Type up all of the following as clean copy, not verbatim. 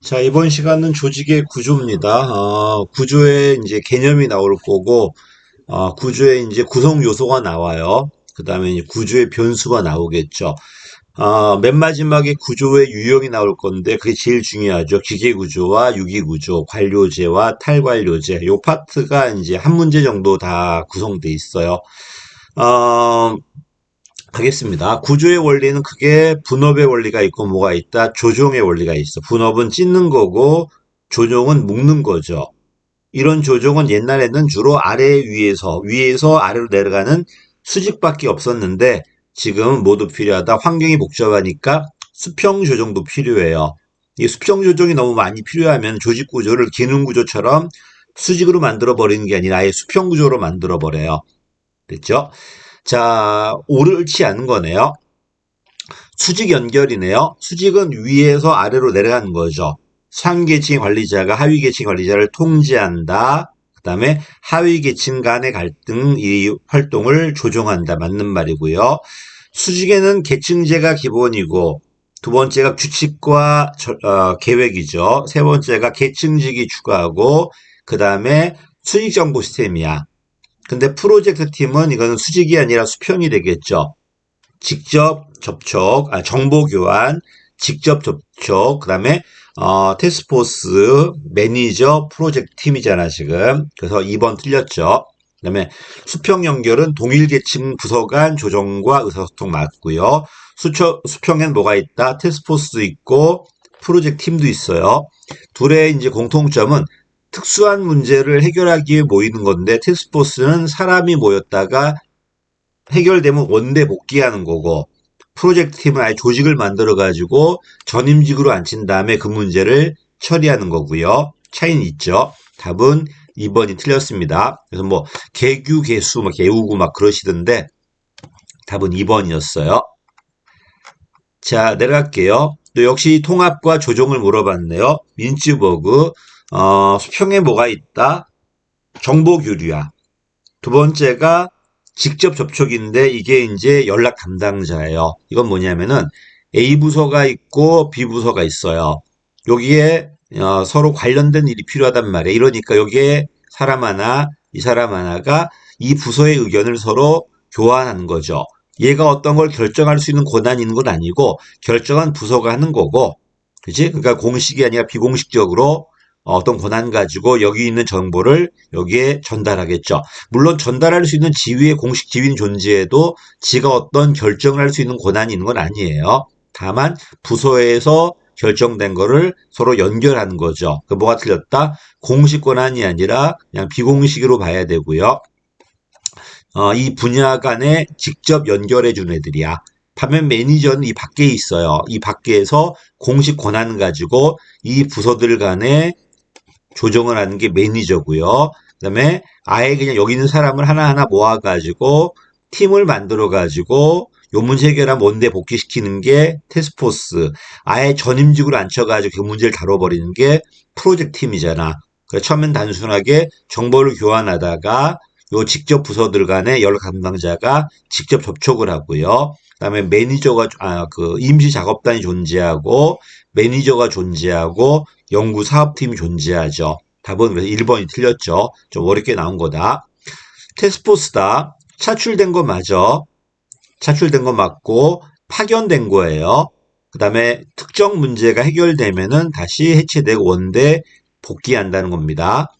자, 이번 시간은 조직의 구조입니다. 구조의 이제 개념이 나올 거고, 구조의 이제 구성 요소가 나와요. 그 다음에 이제 구조의 변수가 나오겠죠. 맨 마지막에 구조의 유형이 나올 건데, 그게 제일 중요하죠. 기계 구조와 유기 구조, 관료제와 탈관료제. 요 파트가 이제 한 문제 정도 다 구성돼 있어요. 어, 하겠습니다. 구조의 원리는 크게 분업의 원리가 있고 뭐가 있다? 조종의 원리가 있어. 분업은 찢는 거고 조종은 묶는 거죠. 이런 조종은 옛날에는 주로 위에서 아래로 내려가는 수직밖에 없었는데 지금은 모두 필요하다. 환경이 복잡하니까 수평 조종도 필요해요. 이 수평 조종이 너무 많이 필요하면 조직 구조를 기능 구조처럼 수직으로 만들어 버리는 게 아니라 아예 수평 구조로 만들어 버려요. 됐죠? 자, 옳지 않은 거네요. 수직 연결이네요. 수직은 위에서 아래로 내려가는 거죠. 상계층 관리자가 하위 계층 관리자를 통제한다. 그 다음에 하위 계층 간의 갈등, 이 활동을 조종한다. 맞는 말이고요. 수직에는 계층제가 기본이고, 두 번째가 규칙과 계획이죠. 세 번째가 계층직이 추가하고, 그 다음에 수직정보 시스템이야. 근데 프로젝트 팀은 이거는 수직이 아니라 수평이 되겠죠. 직접 접촉, 정보 교환, 직접 접촉, 그 다음에, 테스크포스, 매니저, 프로젝트 팀이잖아, 지금. 그래서 2번 틀렸죠. 그 다음에 수평 연결은 동일 계층 부서 간 조정과 의사소통 맞고요. 수평엔 뭐가 있다? 테스크포스도 있고, 프로젝트 팀도 있어요. 둘의 이제 공통점은 특수한 문제를 해결하기 위해 모이는 건데, 테스크포스는 사람이 모였다가 해결되면 원대 복귀하는 거고 프로젝트 팀은 아예 조직을 만들어 가지고 전임직으로 앉힌 다음에 그 문제를 처리하는 거고요. 차이는 있죠. 답은 2번이 틀렸습니다. 그래서 뭐 개규 개수 막 개우고 막 그러시던데 답은 2번이었어요. 자, 내려갈게요. 또 역시 통합과 조종을 물어봤네요. 민츠버그 수평에 뭐가 있다? 정보 교류야. 두 번째가 직접 접촉인데 이게 이제 연락 담당자예요. 이건 뭐냐면은 A 부서가 있고 B 부서가 있어요. 여기에 서로 관련된 일이 필요하단 말이에요. 이러니까 여기에 사람 하나, 이 사람 하나가 이 부서의 의견을 서로 교환하는 거죠. 얘가 어떤 걸 결정할 수 있는 권한이 있는 건 아니고 결정한 부서가 하는 거고, 그지? 그러니까 공식이 아니라 비공식적으로 어떤 권한 가지고 여기 있는 정보를 여기에 전달하겠죠. 물론 전달할 수 있는 지위의 공식 지위는 존재해도 지가 어떤 결정을 할 수 있는 권한이 있는 건 아니에요. 다만 부서에서 결정된 거를 서로 연결하는 거죠. 그 뭐가 틀렸다? 공식 권한이 아니라 그냥 비공식으로 봐야 되고요. 이 분야 간에 직접 연결해 준 애들이야. 반면 매니저는 이 밖에 있어요. 이 밖에서 공식 권한 가지고 이 부서들 간에 조정을 하는 게 매니저고요. 그다음에 아예 그냥 여기 있는 사람을 하나하나 모아가지고 팀을 만들어가지고 요 문제 해결하면 원대 복귀시키는 게 테스크포스. 아예 전임직으로 앉혀가지고 그 문제를 다뤄버리는 게 프로젝트 팀이잖아. 그래서 처음엔 단순하게 정보를 교환하다가 요 직접 부서들 간에 연락 담당자가 직접 접촉을 하고요. 그다음에 매니저가 그 임시 작업단이 존재하고 매니저가 존재하고 연구 사업팀이 존재하죠. 답은 그래서 1번이 틀렸죠. 좀 어렵게 나온 거다. 테스포스다. 차출된 거 맞아. 차출된 거 맞고 파견된 거예요. 그 다음에 특정 문제가 해결되면은 다시 해체되고 원대 복귀한다는 겁니다.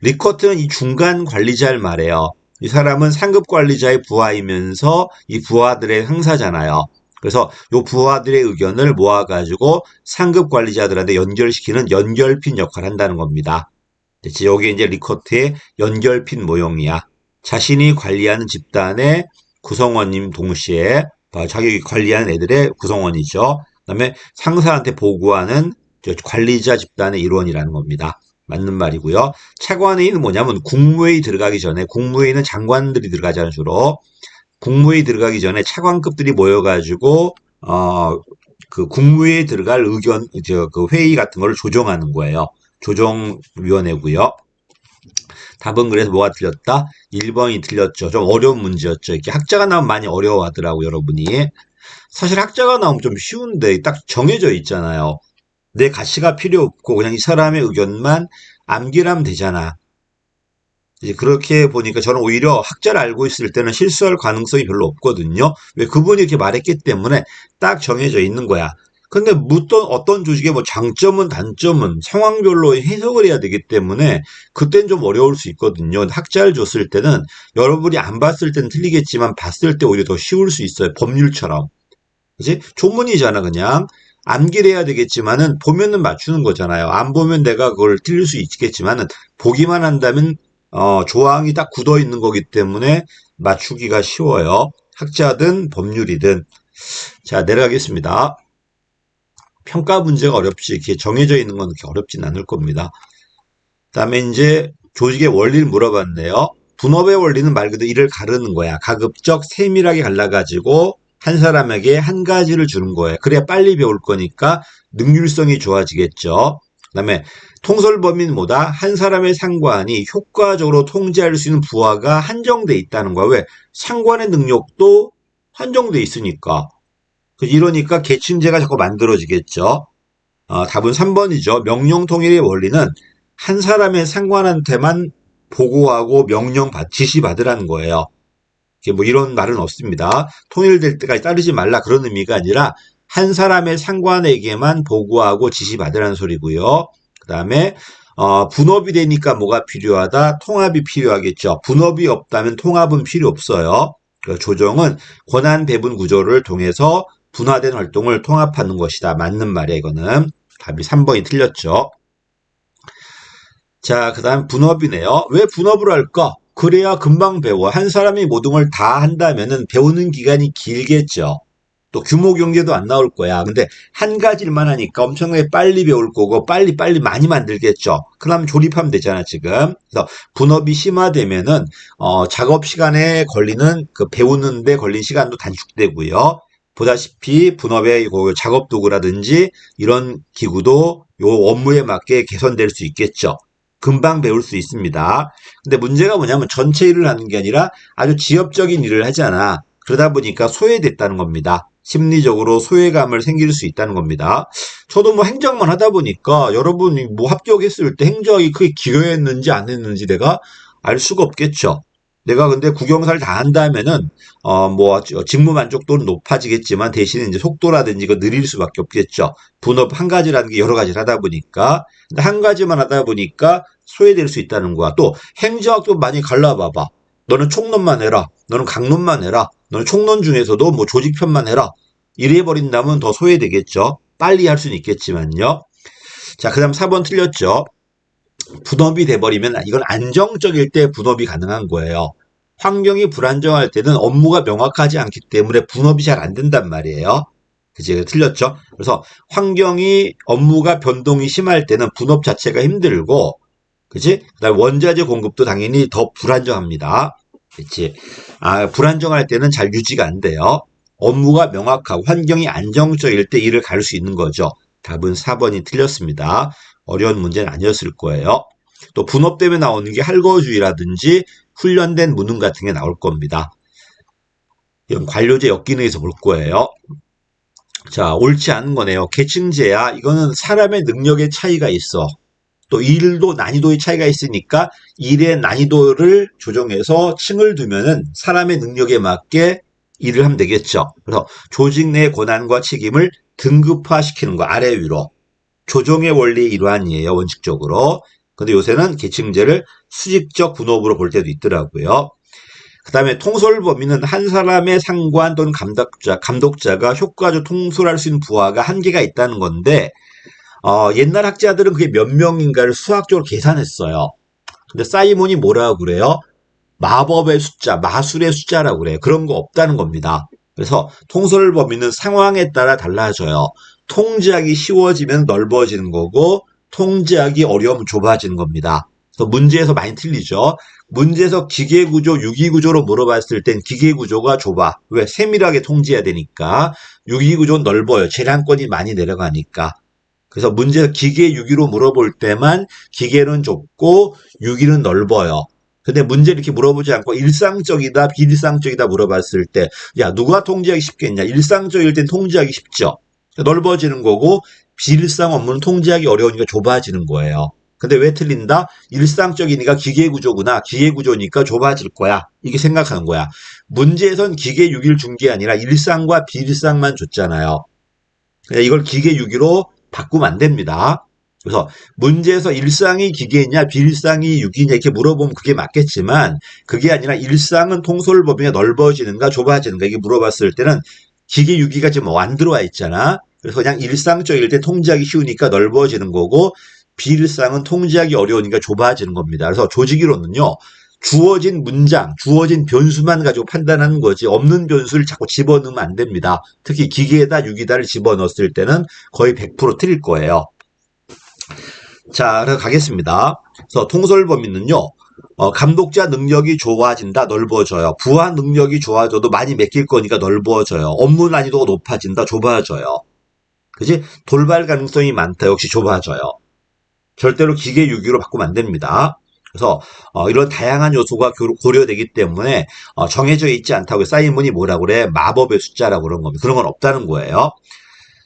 리커트는 이 중간 관리자를 말해요. 이 사람은 상급 관리자의 부하이면서 이 부하들의 상사잖아요. 그래서 이 부하들의 의견을 모아가지고 상급 관리자들한테 연결시키는 연결핀 역할을 한다는 겁니다. 여기 이제 리커트의 연결핀 모형이야. 자신이 관리하는 집단의 구성원님 동시에 자기 관리하는 애들의 구성원이죠. 그다음에 상사한테 보고하는 관리자 집단의 일원이라는 겁니다. 맞는 말이고요. 차관회의는 뭐냐면 국무회의 들어가기 전에 국무회의는 장관들이 들어가잖아요, 주로. 국무회의 들어가기 전에 차관급들이 모여가지고 그 국무회의에 들어갈 의견 그 회의 같은 거를 조정하는 거예요. 조정위원회고요. 답은 그래서 뭐가 틀렸다? 1번이 틀렸죠. 좀 어려운 문제였죠. 이렇게 학자가 나오면 많이 어려워하더라고 여러분이. 사실 학자가 나오면 좀 쉬운데 딱 정해져 있잖아요. 내 가치가 필요 없고 그냥 이 사람의 의견만 암기하면 되잖아. 이제 그렇게 보니까 저는 오히려 학자를 알고 있을 때는 실수할 가능성이 별로 없거든요. 왜 그분이 이렇게 말했기 때문에 딱 정해져 있는 거야. 근데 어떤 조직의 뭐 장점은 단점은 상황별로 해석을 해야 되기 때문에 그땐 좀 어려울 수 있거든요. 학자를 줬을 때는 여러분이 안 봤을 때는 틀리겠지만 봤을 때 오히려 더 쉬울 수 있어요. 법률처럼. 그지? 조문이잖아, 그냥. 암기를 해야 되겠지만은 보면은 맞추는 거잖아요. 안 보면 내가 그걸 틀릴 수 있겠지만은 보기만 한다면 조항이 딱 굳어 있는 거기 때문에 맞추기가 쉬워요. 학자든 법률이든. 자, 내려가겠습니다. 평가 문제가 어렵지, 이렇게 정해져 있는 건 그렇게 어렵진 않을 겁니다. 그다음에 이제 조직의 원리를 물어봤네요. 분업의 원리는 말 그대로 일을 가르는 거야. 가급적 세밀하게 갈라가지고 한 사람에게 한 가지를 주는 거예요. 그래야 빨리 배울 거니까 능률성이 좋아지겠죠. 그다음에 통솔범위는 뭐다? 한 사람의 상관이 효과적으로 통제할 수 있는 부하가 한정돼 있다는 거야. 왜? 상관의 능력도 한정돼 있으니까. 이러니까 계층제가 자꾸 만들어지겠죠. 답은 3번이죠. 명령 통일의 원리는 한 사람의 상관한테만 보고하고 지시받으라는 거예요. 뭐 이런 말은 없습니다. 통일될 때까지 따르지 말라 그런 의미가 아니라 한 사람의 상관에게만 보고하고 지시받으라는 소리고요. 그 다음에 분업이 되니까 뭐가 필요하다? 통합이 필요하겠죠. 분업이 없다면 통합은 필요 없어요. 조정은 권한 배분 구조를 통해서 분화된 활동을 통합하는 것이다. 맞는 말이야, 이거는. 답이 3번이 틀렸죠. 자, 그 다음 분업이네요. 왜 분업을 할까? 그래야 금방 배워. 한 사람이 모든 걸 다 한다면은 배우는 기간이 길겠죠. 또 규모 경제도 안 나올 거야. 근데 한 가지만 하니까 엄청나게 빨리 배울 거고 빨리 많이 만들겠죠. 그럼 조립하면 되잖아, 지금. 그래서 분업이 심화되면은 작업 시간에 걸리는 그 배우는데 걸린 시간도 단축되고요. 보다시피 분업의 작업 도구라든지 이런 기구도 요 업무에 맞게 개선될 수 있겠죠. 금방 배울 수 있습니다. 근데 문제가 뭐냐면 전체 일을 하는 게 아니라 아주 지엽적인 일을 하잖아. 그러다 보니까 소외됐다는 겁니다. 심리적으로 소외감을 생길 수 있다는 겁니다. 저도 뭐 행정만 하다 보니까 여러분이 뭐 합격했을 때 행정이 크게 기여했는지 안 했는지 내가 알 수가 없겠죠. 내가 근데 국영사를 다 한다면은 뭐 직무 만족도는 높아지겠지만 대신에 이제 속도라든지 이거 느릴 수밖에 없겠죠. 분업 한 가지라는 게 여러 가지를 하다 보니까 근데 한 가지만 하다 보니까 소외될 수 있다는 거야. 또 행정학도 많이 갈라봐봐. 너는 총론만 해라. 너는 강론만 해라. 너는 총론 중에서도 뭐 조직편만 해라. 이래 버린다면 더 소외되겠죠. 빨리 할 수는 있겠지만요. 자, 그다음 4번 틀렸죠. 분업이 돼버리면 이건 안정적일 때 분업이 가능한 거예요. 환경이 불안정할 때는 업무가 명확하지 않기 때문에 분업이 잘 안 된단 말이에요. 그치? 틀렸죠? 그래서 업무가 변동이 심할 때는 분업 자체가 힘들고, 그치? 그다음에 원자재 공급도 당연히 더 불안정합니다. 그치? 불안정할 때는 잘 유지가 안 돼요. 업무가 명확하고 환경이 안정적일 때 일을 갈 수 있는 거죠. 답은 4번이 틀렸습니다. 어려운 문제는 아니었을 거예요. 또 분업 때문에 나오는 게 할거주의라든지 훈련된 무능 같은 게 나올 겁니다. 이건 관료제 역기능에서 볼 거예요. 자, 옳지 않은 거네요. 계층제야. 이거는 사람의 능력의 차이가 있어. 또 일도 난이도의 차이가 있으니까 일의 난이도를 조정해서 층을 두면은 사람의 능력에 맞게 일을 하면 되겠죠. 그래서 조직 내 권한과 책임을 등급화시키는 거, 아래 위로. 조정의 원리의 일환이에요, 원칙적으로. 근데 요새는 계층제를 수직적 분업으로 볼 때도 있더라고요. 그 다음에 통솔 범위는 한 사람의 상관 또는 감독자가 효과적으로 통솔할 수 있는 부하가 한계가 있다는 건데, 옛날 학자들은 그게 몇 명인가를 수학적으로 계산했어요. 근데 사이몬이 뭐라고 그래요? 마법의 숫자, 마술의 숫자라고 그래요. 그런 거 없다는 겁니다. 그래서 통솔 범위는 상황에 따라 달라져요. 통제하기 쉬워지면 넓어지는 거고 통제하기 어려우면 좁아지는 겁니다. 그래서 문제에서 많이 틀리죠. 문제에서 기계구조, 유기구조로 물어봤을 땐 기계구조가 좁아. 왜? 세밀하게 통제해야 되니까. 유기구조는 넓어요. 재량권이 많이 내려가니까. 그래서 문제에서 기계 유기로 물어볼 때만 기계는 좁고 유기는 넓어요. 근데 문제를 이렇게 물어보지 않고 일상적이다, 비일상적이다 물어봤을 때, 야, 누가 통제하기 쉽겠냐? 일상적일 땐 통제하기 쉽죠. 넓어지는 거고, 비일상 업무는 통제하기 어려우니까 좁아지는 거예요. 근데 왜 틀린다? 일상적이니까 기계구조구나. 기계구조니까 좁아질 거야. 이게 생각하는 거야. 문제에선 기계 6일 준 게 아니라 일상과 비일상만 줬잖아요. 이걸 기계 6위로 바꾸면 안 됩니다. 그래서 문제에서 일상이 기계냐 비일상이 6이냐 이렇게 물어보면 그게 맞겠지만 그게 아니라 일상은 통솔 범위가 넓어지는가 좁아지는가 이게 물어봤을 때는 기계 6위가 지금 뭐 안 들어와 있잖아. 그래서 그냥 일상적일 때 통제하기 쉬우니까 넓어지는 거고 비일상은 통제하기 어려우니까 좁아지는 겁니다. 그래서 조직이론은요. 주어진 문장, 주어진 변수만 가지고 판단하는 거지 없는 변수를 자꾸 집어넣으면 안 됩니다. 특히 기계에다 6이다를 집어넣었을 때는 거의 100% 틀릴 거예요. 자, 그래서 가겠습니다. 그래서 통솔 범위는요. 감독자 능력이 좋아진다, 넓어져요. 부하 능력이 좋아져도 많이 맡길 거니까 넓어져요. 업무 난이도가 높아진다, 좁아져요. 그지? 돌발 가능성이 많다, 역시 좁아져요. 절대로 기계 6위로 바꾸면 안 됩니다. 그래서 이런 다양한 요소가 고려되기 때문에 정해져 있지 않다고 사이먼이 뭐라고 그래? 마법의 숫자라고 그런 겁니다. 그런 건 없다는 거예요.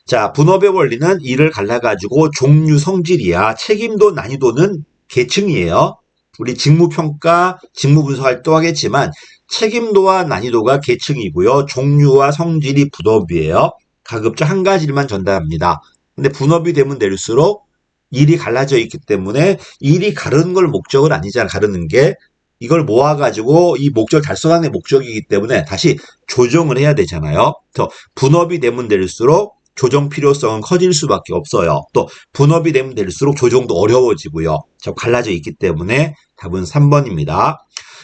자, 분업의 원리는 이를 갈라가지고 종류 성질이야. 책임도 난이도는 계층이에요. 우리 직무평가, 직무분석할 때 하겠지만 책임도와 난이도가 계층이고요. 종류와 성질이 분업이에요. 가급적 한 가지만 전달합니다. 근데 분업이 되면 될수록 일이 갈라져 있기 때문에 일이 가르는 걸 목적은 아니잖아. 가르는 게. 이걸 모아가지고 이 목적 달성하는 게 목적이기 때문에 다시 조정을 해야 되잖아요. 그래서 분업이 되면 될수록 조정 필요성은 커질 수밖에 없어요. 또 분업이 되면 될수록 조정도 어려워지고요. 갈라져 있기 때문에 답은 3번입니다.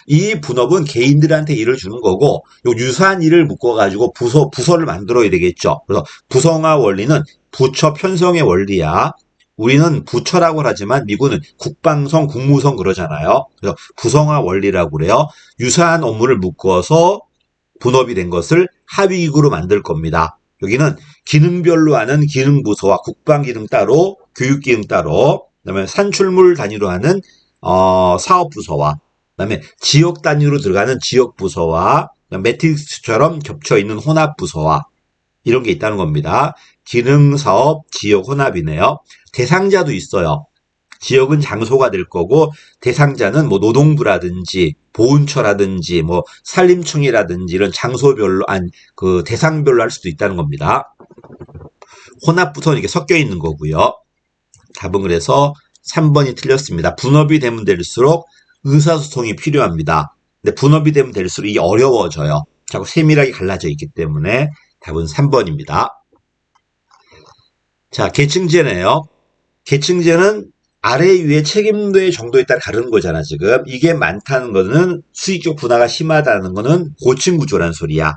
이 분업은 개인들한테 일을 주는 거고 요 유사한 일을 묶어가지고 부서를 만들어야 되겠죠. 그래서 부성화 원리는 부처 편성의 원리야. 우리는 부처라고 하지만 미국은 국방성, 국무성 그러잖아요. 그래서 부성화 원리라고 그래요. 유사한 업무를 묶어서 분업이 된 것을 합의기구로 만들 겁니다. 여기는 기능별로 하는 기능부서와 국방기능 따로, 교육기능 따로, 그다음에 산출물 단위로 하는 사업부서와, 그다음에 지역 단위로 들어가는 지역부서와, 매트릭스처럼 겹쳐 있는 혼합부서와 이런 게 있다는 겁니다. 기능, 사업, 지역 혼합이네요. 대상자도 있어요. 지역은 장소가 될 거고 대상자는 뭐 노동부라든지 보훈처라든지 뭐 산림청이라든지 이런 장소별로 그 대상별로 할 수도 있다는 겁니다. 혼합부서는 이게 섞여 있는 거고요. 답은 그래서 3번이 틀렸습니다. 분업이 되면 될수록 의사소통이 필요합니다. 근데 분업이 되면 될수록 이게 어려워져요. 자꾸 세밀하게 갈라져 있기 때문에 답은 3번입니다. 자, 계층제네요. 계층제는 아래 위에 책임도의 정도에 따라 다른 거잖아, 지금. 이게 많다는 거는 수익적 분화가 심하다는 거는 고층 구조라는 소리야.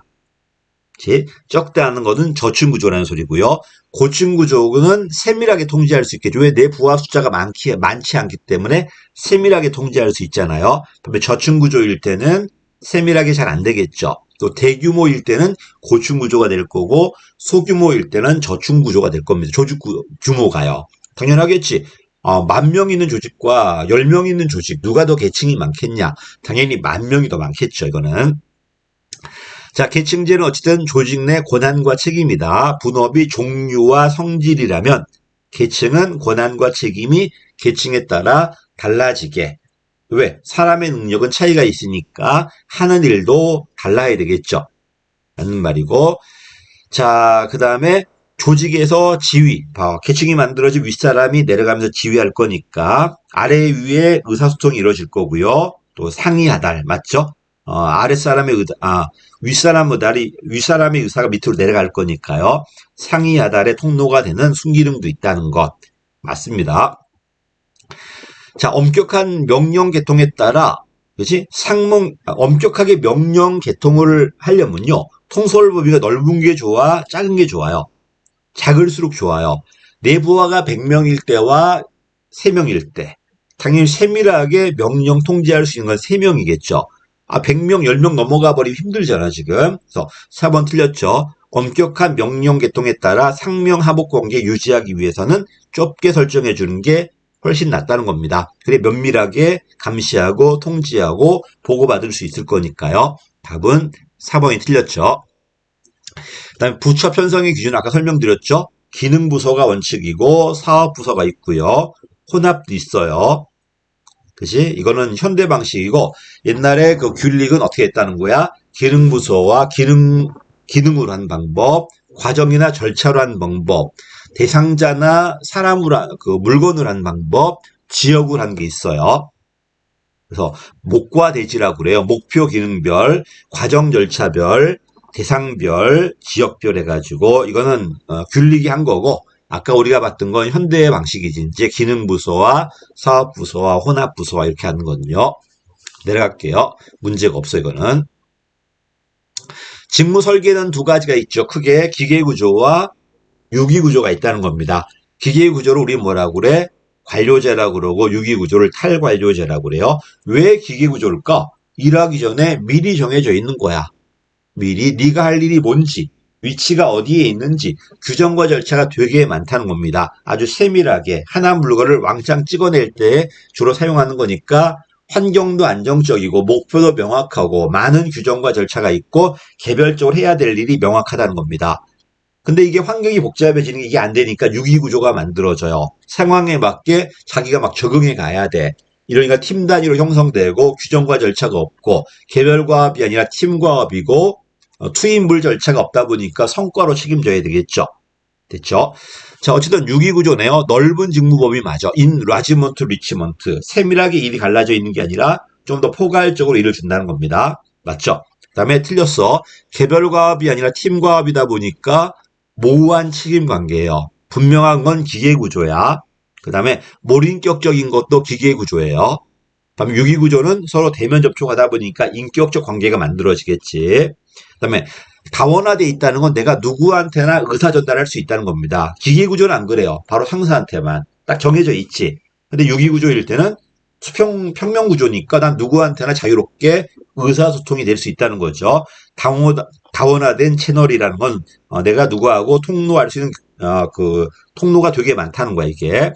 그치? 적다는 거는 저층 구조라는 소리고요. 고층 구조는 세밀하게 통제할 수 있겠죠. 왜? 내 부하 숫자가 많지 않기 때문에 세밀하게 통제할 수 있잖아요. 그러면 저층 구조일 때는 세밀하게 잘 안 되겠죠. 또 대규모일 때는 고층 구조가 될 거고 소규모일 때는 저층 구조가 될 겁니다. 조직 규모가요. 당연하겠지. 10,000명 있는 조직과 10명 있는 조직 누가 더 계층이 많겠냐? 당연히 10,000명이 더 많겠죠. 이거는. 자, 계층제는 어쨌든 조직 내 권한과 책임이다. 분업이 종류와 성질이라면 계층은 권한과 책임이 계층에 따라 달라지게. 왜? 사람의 능력은 차이가 있으니까 하는 일도 달라야 되겠죠. 라는 말이고. 자, 그 다음에 조직에서 지휘, 계층이 만들어진 윗사람이 내려가면서 지휘할 거니까 아래 위에 의사소통이 이루어질 거고요. 또 상위 하달, 맞죠? 아랫사람의 윗사람의 의사가 밑으로 내려갈 거니까요. 상위 하달의 통로가 되는 순기능도 있다는 것. 맞습니다. 자, 엄격한 명령 계통에 따라, 그렇지? 엄격하게 명령 계통을 하려면요. 통솔 범위가 넓은 게 좋아, 작은 게 좋아요. 작을수록 좋아요. 내 부하가 100명일 때와 3명일 때. 당연히 세밀하게 명령 통제할 수 있는 건 3명이겠죠. 100명, 10명 넘어가 버리면 힘들잖아, 지금. 그래서 4번 틀렸죠. 엄격한 명령 계통에 따라 상명하복 관계 유지하기 위해서는 좁게 설정해 주는 게 훨씬 낫다는 겁니다. 그래 면밀하게 감시하고 통지하고 보고받을 수 있을 거니까요. 답은 4번이 틀렸죠. 그 다음에 부처 편성의 기준 아까 설명드렸죠. 기능부서가 원칙이고 사업부서가 있고요. 혼합도 있어요. 그치? 이거는 현대 방식이고 옛날에 그 균릭은 어떻게 했다는 거야? 기능부서와 기능으로 한 방법, 과정이나 절차로 한 방법, 대상자나 사람으로 그 물건으로 한 방법, 지역으로 한 게 있어요. 그래서 목과 대지라고 그래요. 목표 기능별, 과정 절차별, 대상별, 지역별 해가지고 이거는 균리기 한 거고 아까 우리가 봤던 건 현대의 방식이지. 이제 기능부서와 사업부서와 혼합부서와 이렇게 하는 거는요. 내려갈게요. 문제가 없어 이거는. 직무 설계는 두 가지가 있죠. 크게 기계구조와 유기구조가 있다는 겁니다. 기계구조를 우리 뭐라고 그래? 관료제라고 그러고 유기구조를 탈관료제라고 그래요. 왜 기계구조일까? 일하기 전에 미리 정해져 있는 거야. 미리 네가 할 일이 뭔지, 위치가 어디에 있는지 규정과 절차가 되게 많다는 겁니다. 아주 세밀하게 하나 물건을 왕창 찍어낼 때 주로 사용하는 거니까 환경도 안정적이고 목표도 명확하고 많은 규정과 절차가 있고 개별적으로 해야 될 일이 명확하다는 겁니다. 근데 이게 환경이 복잡해지는 게 이게 안 되니까 유기구조가 만들어져요. 상황에 맞게 자기가 막 적응해 가야 돼. 이러니까 팀 단위로 형성되고 규정과 절차가 없고 개별과업이 아니라 팀과업이고 투인물 절차가 없다 보니까 성과로 책임져야 되겠죠. 됐죠? 자, 어쨌든 유기구조네요. 넓은 직무범위 맞아. 라지먼트, 리치먼트. 세밀하게 일이 갈라져 있는 게 아니라 좀 더 포괄적으로 일을 준다는 겁니다. 맞죠? 그다음에 틀렸어. 개별과업이 아니라 팀과업이다 보니까 모호한 책임 관계예요. 분명한 건 기계구조야. 그 다음에 몰인격적인 것도 기계구조예요. 다음에 유기구조는 서로 대면 접촉하다 보니까 인격적 관계가 만들어지겠지. 그다음에 다원화돼 있다는 건 내가 누구한테나 의사 전달할 수 있다는 겁니다. 기계구조는 안 그래요. 바로 상사한테만 딱 정해져 있지. 근데 유기구조일 때는 평면구조니까 난 누구한테나 자유롭게 의사소통이 될 수 있다는 거죠. 다원화된 채널이라는 건 내가 누구하고 통로할 수 있는 그 통로가 되게 많다는 거야 이게.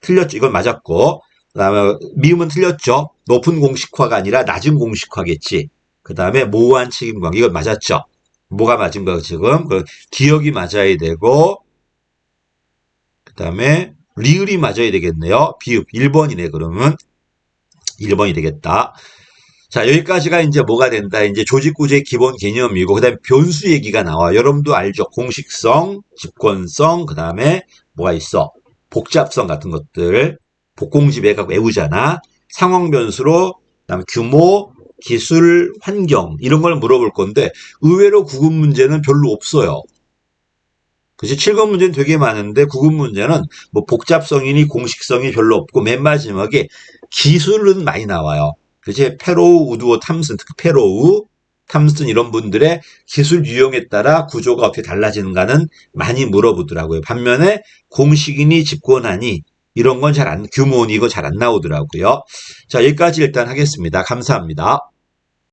틀렸죠. 이건 맞았고. 그다음에 미음은 틀렸죠. 높은 공식화가 아니라 낮은 공식화겠지. 그다음에 모호한 책임관계 이건 맞았죠. 뭐가 맞은 거 지금? 기억이 맞아야 되고 그다음에 리을이 맞아야 되겠네요. 비읍 1번이네 그러면 1번이 되겠다. 자, 여기까지가 이제 뭐가 된다. 이제 조직구조의 기본 개념이고, 그 다음에 변수 얘기가 나와. 여러분도 알죠? 공식성, 집권성, 그 다음에 뭐가 있어? 복잡성 같은 것들. 복공집 외우잖아. 상황 변수로, 그 다음에 규모, 기술, 환경, 이런 걸 물어볼 건데, 의외로 구급 문제는 별로 없어요. 그치? 7급 문제는 되게 많은데, 9급 문제는 뭐 복잡성이니 공식성이 별로 없고, 맨 마지막에 기술은 많이 나와요. 그치? 페로우, 우드워, 탐슨, 특히 페로우, 탐슨 이런 분들의 기술 유형에 따라 구조가 어떻게 달라지는가는 많이 물어보더라고요. 반면에 공식이니 집권하니 이런 건 규모니 이거 잘 안 나오더라고요. 자, 여기까지 일단 하겠습니다. 감사합니다.